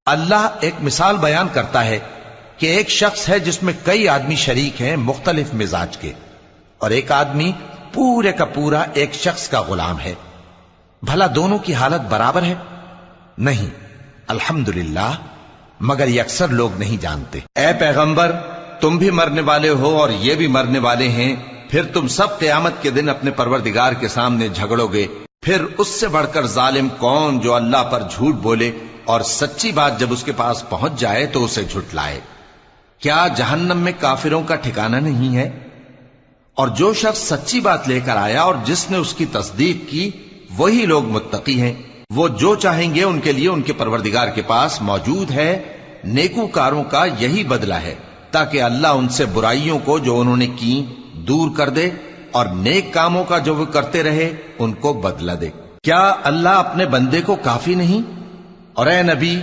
اللہ ایک مثال بیان کرتا ہے کہ ایک شخص ہے جس میں کئی آدمی شریک ہیں مختلف مزاج کے، اور ایک آدمی پورے کا پورا ایک شخص کا غلام ہے۔ بھلا دونوں کی حالت برابر ہے؟ نہیں، الحمدللہ، مگر یہ اکثر لوگ نہیں جانتے۔ اے پیغمبر، تم بھی مرنے والے ہو اور یہ بھی مرنے والے ہیں، پھر تم سب قیامت کے دن اپنے پروردگار کے سامنے جھگڑو گے۔ پھر اس سے بڑھ کر ظالم کون جو اللہ پر جھوٹ بولے اور سچی بات جب اس کے پاس پہنچ جائے تو اسے جھٹلائے۔ کیا جہنم میں کافروں کا ٹھکانہ نہیں ہے؟ اور جو شخص سچی بات لے کر آیا اور جس نے اس کی تصدیق کی، وہی لوگ متقی ہیں۔ وہ جو چاہیں گے ان کے لیے ان کے پروردگار کے پاس موجود ہے۔ نیکوکاروں کا یہی بدلہ ہے، تاکہ اللہ ان سے برائیوں کو جو انہوں نے کی دور کر دے، اور نیک کاموں کا جو وہ کرتے رہے ان کو بدلہ دے۔ کیا اللہ اپنے بندے کو کافی نہیں؟ اور اے نبی،